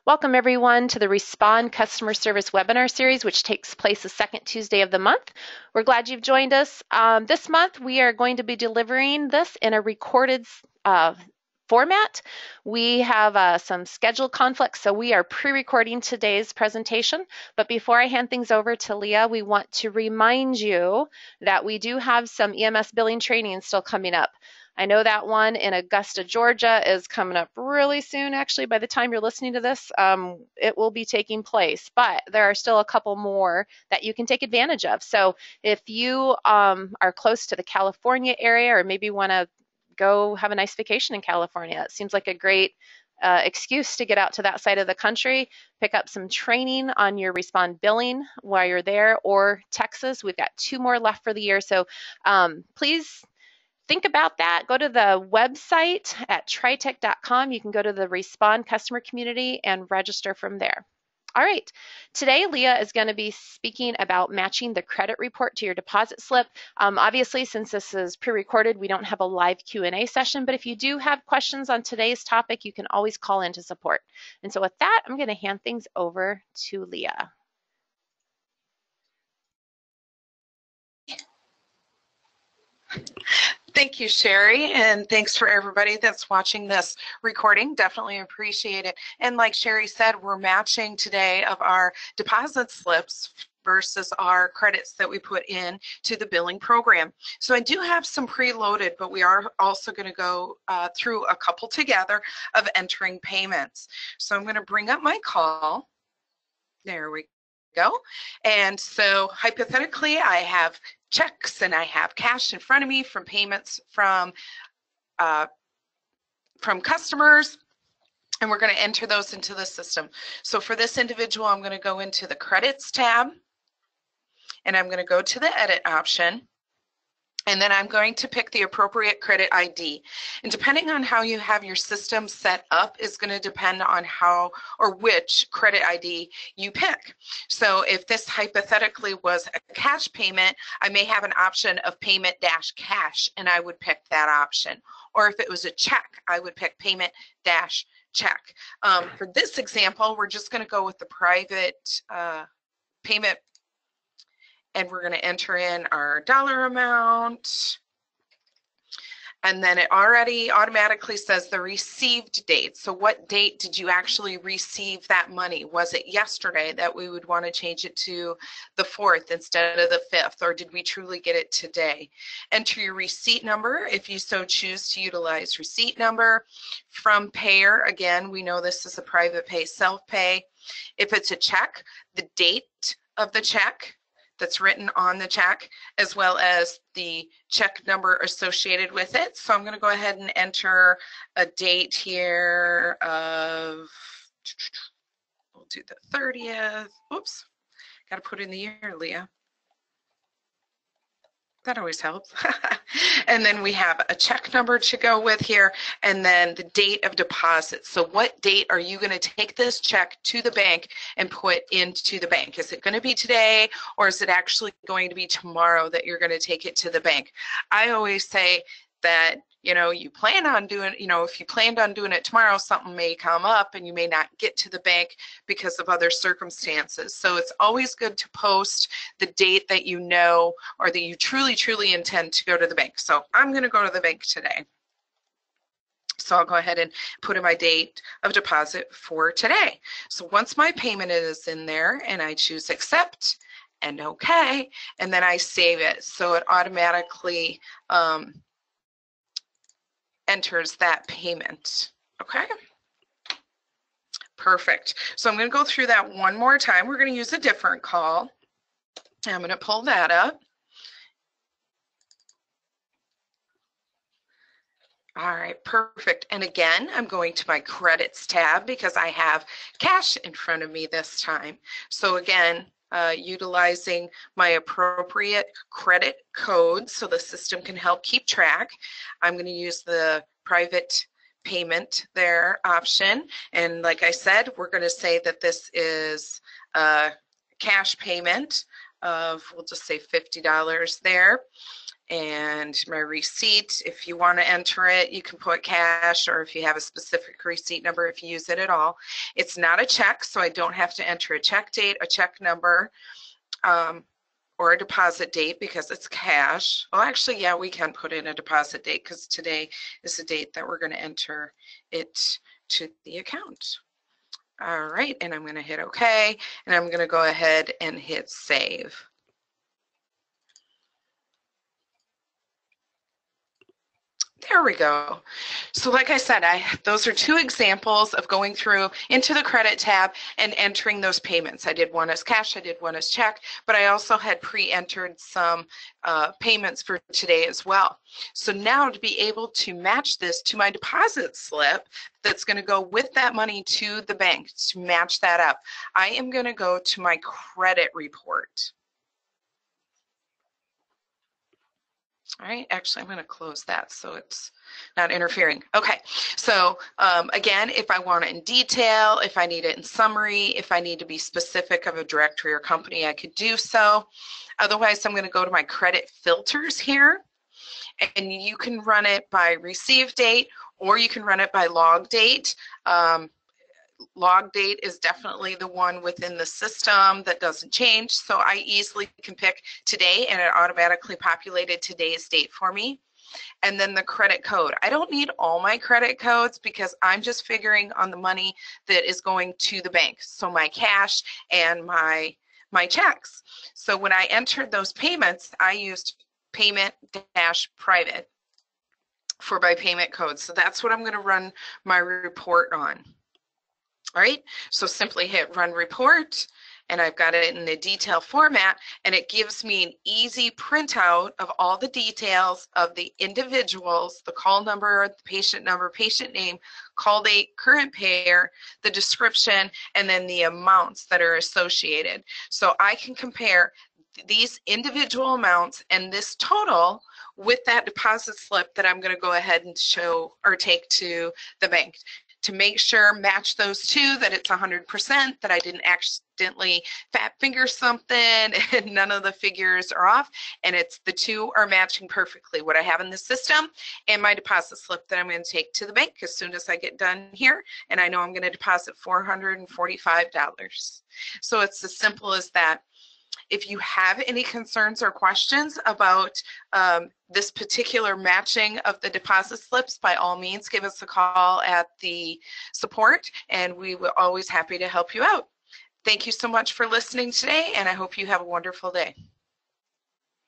Welcome everyone to the Respond Customer Service webinar series, which takes place the second Tuesday of the month. We're glad you've joined us. This month we are going to be delivering this in a recorded format. We have some schedule conflicts, so we are pre-recording today's presentation. But before I hand things over to Leah, we want to remind you that we do have some EMS billing training still coming up. I know that one in Augusta, Georgia is coming up really soon. Actually, by the time you're listening to this, it will be taking place, but there are still a couple more that you can take advantage of. So if you are close to the California area, or maybe want to go have a nice vacation in California, it seems like a great excuse to get out to that side of the country, pick up some training on your Respond billing while you're there, or Texas. We've got 2 more left for the year. So please think about that. Go to the website at tritech.com. You can go to the Respond customer community and register from there. All right, today Leah is going to be speaking about matching the credit report to your deposit slip. Obviously, since this is pre-recorded, we don't have a live Q&A session, but if you do have questions on today's topic, you can always call in to support. And so with that, I'm going to hand things over to Leah. Thank you, Sherry, and thanks for everybody that's watching this recording. Definitely appreciate it. And like Sherry said, we're matching today of our deposit slips versus our credits that we put in to the billing program. So I do have some preloaded, but we are also going to go through a couple together of entering payments. So I'm going to bring up my call. There we go. And so hypothetically, I have checks and I have cash in front of me from payments from customers, and we're going to enter those into the system. So for this individual, I'm going to go into the credits tab, and I'm going to go to the edit option, and then I'm going to pick the appropriate credit ID. And depending on how you have your system set up is going to depend on how or which credit ID you pick. So if this hypothetically was a cash payment, I may have an option of payment dash cash, and I would pick that option. Or if it was a check, I would pick payment dash check. For this example, we're just going to go with the private payment, and we're going to enter in our dollar amount, and then it already automatically says the received date. So what date did you actually receive that money? Was it yesterday that we would want to change it to the 4th instead of the 5th, or did we truly get it today? Enter your receipt number if you so choose to utilize receipt number. From payer, again, we know this is a private pay, self-pay. If it's a check, the date of the check that's written on the check, as well as the check number associated with it. So I'm going to go ahead and enter a date here of, we'll do the 30th. Oops, got to put in the year, Leah. That always helps. And then we have a check number to go with here, and then the date of deposit. So what date are you going to take this check to the bank and put into the bank? Is it going to be today, or is it actually going to be tomorrow that you're going to take it to the bank? I always say that, you know, you plan on doing, you know, if you planned on doing it tomorrow, something may come up and you may not get to the bank because of other circumstances. So it's always good to post the date that you know, or that you truly intend to go to the bank. So I'm going to go to the bank today. So I'll go ahead and put in my date of deposit for today. So once my payment is in there and I choose accept and okay, and then I save it, so it automatically enters that payment. Okay, perfect. So I'm going to go through that one more time. We're going to use a different call. I'm going to pull that up. All right, perfect. And again, I'm going to my credits tab because I have cash in front of me this time. So again, utilizing my appropriate credit code so the system can help keep track. I'm going to use the private payment there option, and like I said, we're going to say that this is a cash payment of, we'll just say $50 there, And my receipt, if you want to enter it, you can put cash, or if you have a specific receipt number, if you use it at all. It's not a check, so I don't have to enter a check date, a check number, or a deposit date because it's cash. Well, actually, yeah, we can put in a deposit date because today is the date that we're going to enter it to the account. All right, and I'm going to hit OK, and I'm going to go ahead and hit save. There we go. So like I said, those are two examples of going through into the credit tab and entering those payments. I did one as cash, I did one as check, but I also had pre-entered some payments for today as well. So now to be able to match this to my deposit slip that's going to go with that money to the bank, to match that up, I am going to go to my credit report. All right, actually, I'm going to close that so it's not interfering. Okay, so again, if I want it in detail, if I need it in summary, if I need to be specific of a directory or company, I could do so. Otherwise, I'm going to go to my credit filters here, and you can run it by receive date, or you can run it by log date. Log date is definitely the one within the system that doesn't change, so I easily can pick today and it automatically populated today's date for me. And then the credit code. I don't need all my credit codes because I'm just figuring on the money that is going to the bank, so my cash and my checks. So when I entered those payments, I used payment-private for my payment code. So that's what I'm going to run my report on. All right, so simply hit run report, and I've got it in the detail format, and it gives me an easy printout of all the details of the individuals, the call number, the patient number, patient name, call date, current payer, the description, and then the amounts that are associated. So I can compare these individual amounts and this total with that deposit slip that I'm going to go ahead and show or take to the bank, to make sure match those two, that it's 100%, that I didn't accidentally fat finger something and none of the figures are off, and it's the two are matching perfectly what I have in the system and my deposit slip that I'm going to take to the bank as soon as I get done here, and I know I'm going to deposit $445. So it's as simple as that. If you have any concerns or questions about this particular matching of the deposit slips, by all means, give us a call at the support, and we will always happy to help you out. Thank you so much for listening today, and I hope you have a wonderful day.